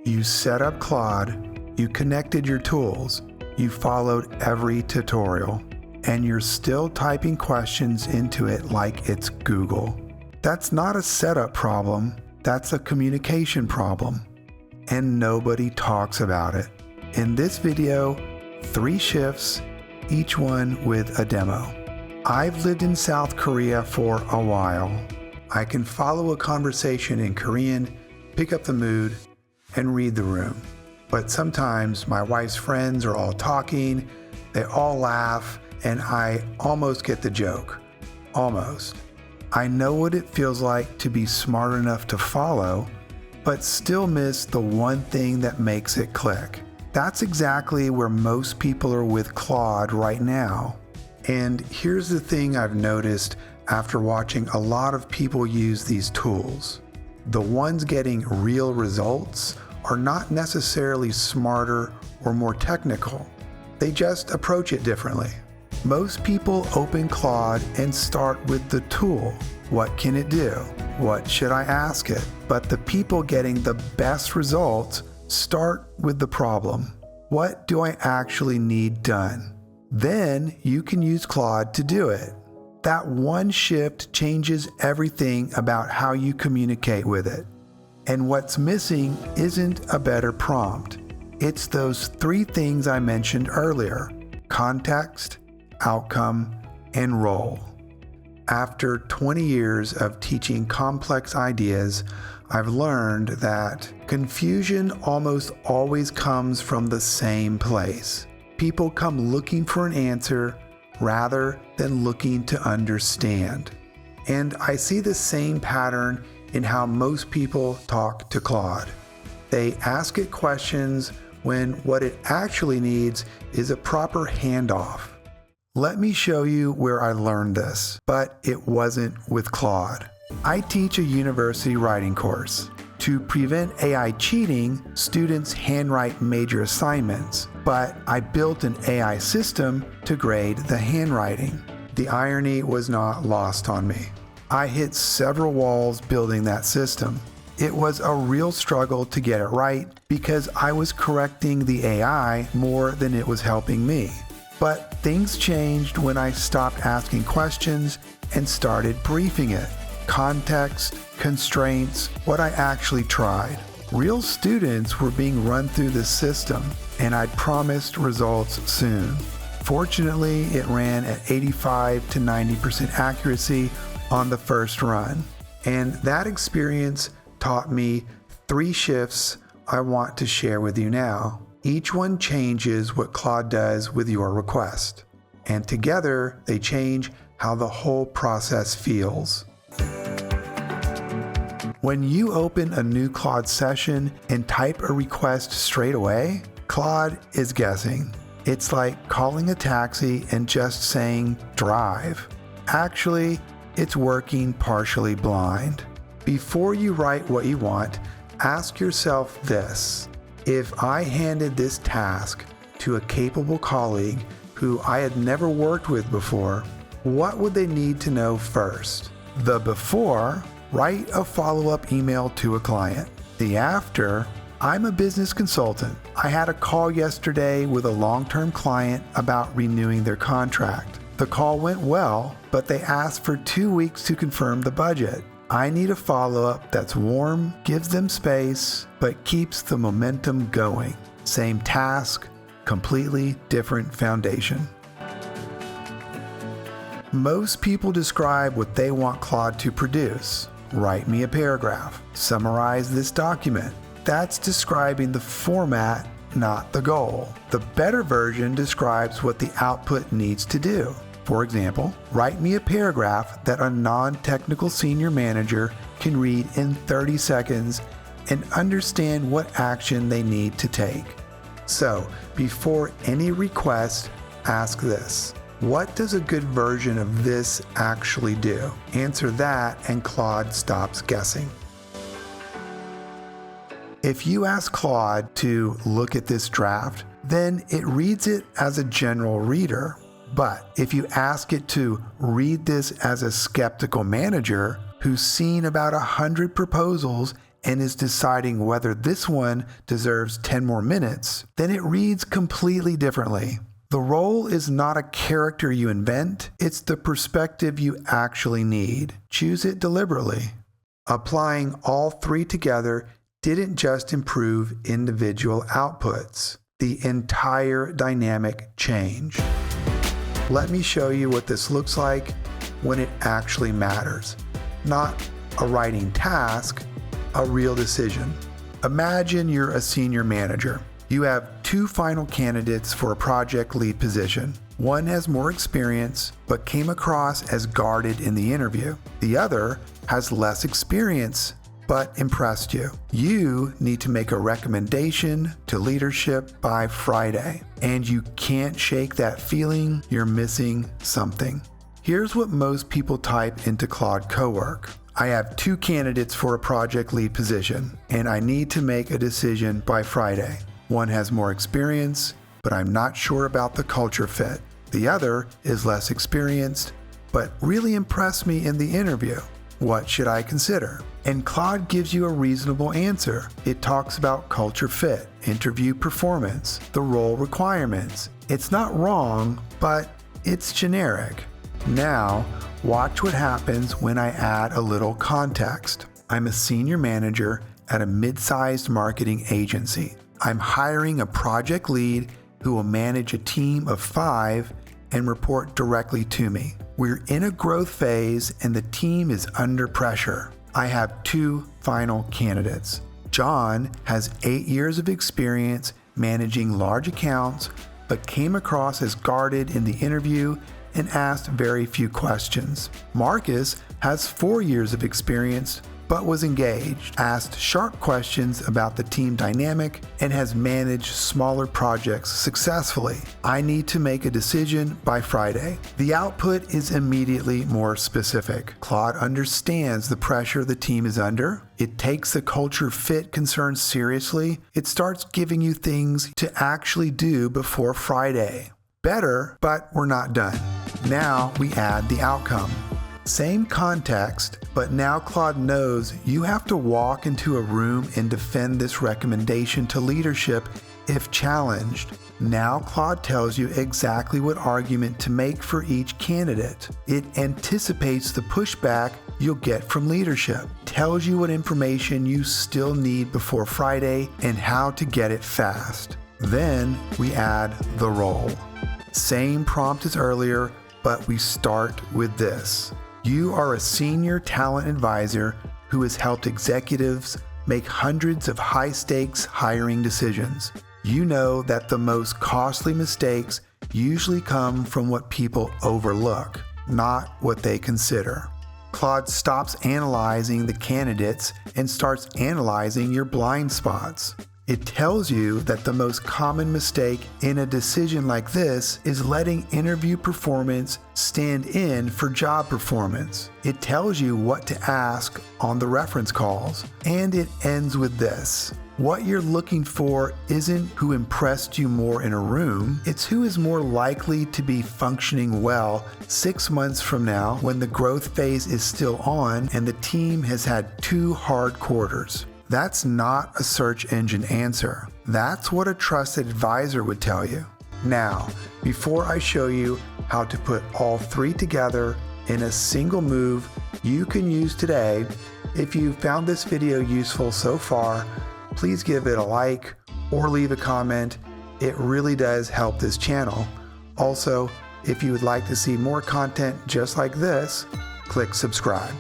You set up Claude, you connected your tools, you followed every tutorial, and you're still typing questions into it like it's Google. That's not a setup problem, that's a communication problem, and nobody talks about it. In this video, 3 shifts, each one with a demo. I've lived in South Korea for a while. I can follow a conversation in Korean, pick up the mood, and read the room. But sometimes my wife's friends are all talking, they all laugh, and I almost get the joke. Almost. I know what it feels like to be smart enough to follow, but still miss the one thing that makes it click. That's exactly where most people are with Claude right now. And here's the thing I've noticed after watching a lot of people use these tools. The ones getting real results are not necessarily smarter or more technical. They just approach it differently. Most people open Claude and start with the tool. What can it do? What should I ask it? But the people getting the best results start with the problem. What do I actually need done? Then you can use Claude to do it. That one shift changes everything about how you communicate with it. And what's missing isn't a better prompt. It's those 3 things I mentioned earlier: context, outcome, and role. After 20 years of teaching complex ideas, I've learned that confusion almost always comes from the same place. People come looking for an answer rather than looking to understand. And I see the same pattern in how most people talk to Claude. They ask it questions when what it actually needs is a proper handoff. Let me show you where I learned this, but it wasn't with Claude. I teach a university writing course. To prevent AI cheating, students handwrite major assignments, but I built an AI system to grade the handwriting. The irony was not lost on me. I hit several walls building that system. It was a real struggle to get it right because I was correcting the AI more than it was helping me. But things changed when I stopped asking questions and started briefing it. Context, constraints, what I actually tried. Real students were being run through the system, and I'd promised results soon. Fortunately, it ran at 85 to 90% accuracy on the first run. And that experience taught me 3 shifts I want to share with you now. Each one changes what Claude does with your request. And together, they change how the whole process feels. When you open a new Claude session and type a request straight away, Claude is guessing. It's like calling a taxi and just saying, drive. Actually, it's working partially blind. Before you write what you want, ask yourself this: if I handed this task to a capable colleague who I had never worked with before, what would they need to know first? The before, write a follow-up email to a client. The after, I'm a business consultant. I had a call yesterday with a long-term client about renewing their contract. The call went well, but they asked for 2 weeks to confirm the budget. I need a follow-up that's warm, gives them space, but keeps the momentum going. Same task, completely different foundation. Most people describe what they want Claude to produce. Write me a paragraph. Summarize this document. That's describing the format, not the goal. The better version describes what the output needs to do. For example, write me a paragraph that a non-technical senior manager can read in 30 seconds and understand what action they need to take. So, before any request, ask this: what does a good version of this actually do? Answer that and Claude stops guessing. If you ask Claude to look at this draft, then it reads it as a general reader. But if you ask it to read this as a skeptical manager who's seen about 100 proposals and is deciding whether this one deserves 10 more minutes, then it reads completely differently. The role is not a character you invent, it's the perspective you actually need. Choose it deliberately. Applying all three together didn't just improve individual outputs. The entire dynamic changed. Let me show you what this looks like when it actually matters. Not a writing task, a real decision. Imagine you're a senior manager. You have two final candidates for a project lead position. One has more experience, but came across as guarded in the interview. The other has less experience, but impressed you. You need to make a recommendation to leadership by Friday, and you can't shake that feeling you're missing something. Here's what most people type into Claude Cowork. I have two candidates for a project lead position, and I need to make a decision by Friday. One has more experience, but I'm not sure about the culture fit. The other is less experienced, but really impressed me in the interview. What should I consider? And Claude gives you a reasonable answer. It talks about culture fit, interview performance, the role requirements. It's not wrong, but it's generic. Now, watch what happens when I add a little context. I'm a senior manager at a mid-sized marketing agency. I'm hiring a project lead who will manage a team of 5 and report directly to me. We're in a growth phase and the team is under pressure. I have two final candidates. John has 8 years of experience managing large accounts, but came across as guarded in the interview and asked very few questions. Marcus has 4 years of experience, but was engaged, asked sharp questions about the team dynamic, and has managed smaller projects successfully. I need to make a decision by Friday. The output is immediately more specific. Claude understands the pressure the team is under. It takes the culture fit concerns seriously. It starts giving you things to actually do before Friday. Better, but we're not done. Now we add the outcome. Same context, but now Claude knows you have to walk into a room and defend this recommendation to leadership if challenged. Now Claude tells you exactly what argument to make for each candidate. It anticipates the pushback you'll get from leadership, tells you what information you still need before Friday and how to get it fast. Then we add the role. Same prompt as earlier, but we start with this. You are a senior talent advisor who has helped executives make hundreds of high-stakes hiring decisions. You know that the most costly mistakes usually come from what people overlook, not what they consider. Claude stops analyzing the candidates and starts analyzing your blind spots. It tells you that the most common mistake in a decision like this is letting interview performance stand in for job performance. It tells you what to ask on the reference calls, and it ends with this. What you're looking for isn't who impressed you more in a room, it's who is more likely to be functioning well 6 months from now when the growth phase is still on and the team has had 2 hard quarters. That's not a search engine answer. That's what a trusted advisor would tell you. Now, before I show you how to put all 3 together in a single move you can use today, if you found this video useful so far, please give it a like or leave a comment. It really does help this channel. Also, if you would like to see more content just like this, click subscribe.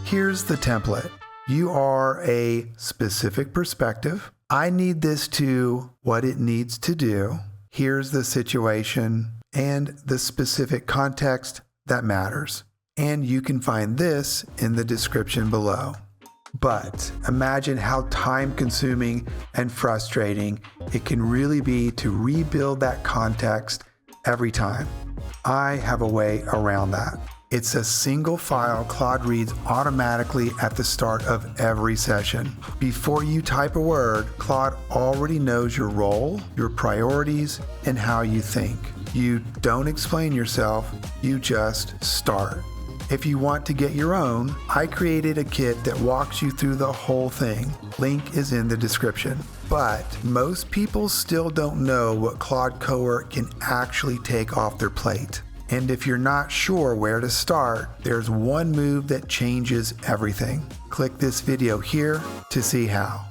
Here's the template. You are a specific perspective. I need this to what it needs to do. Here's the situation and the specific context that matters. And you can find this in the description below. But imagine how time-consuming and frustrating it can really be to rebuild that context every time. I have a way around that. It's a single file Claude reads automatically at the start of every session. Before you type a word, Claude already knows your role, your priorities, and how you think. You don't explain yourself, you just start. If you want to get your own, I created a kit that walks you through the whole thing. Link is in the description. But most people still don't know what Claude Cowork can actually take off their plate. And if you're not sure where to start, there's one move that changes everything. Click this video here to see how.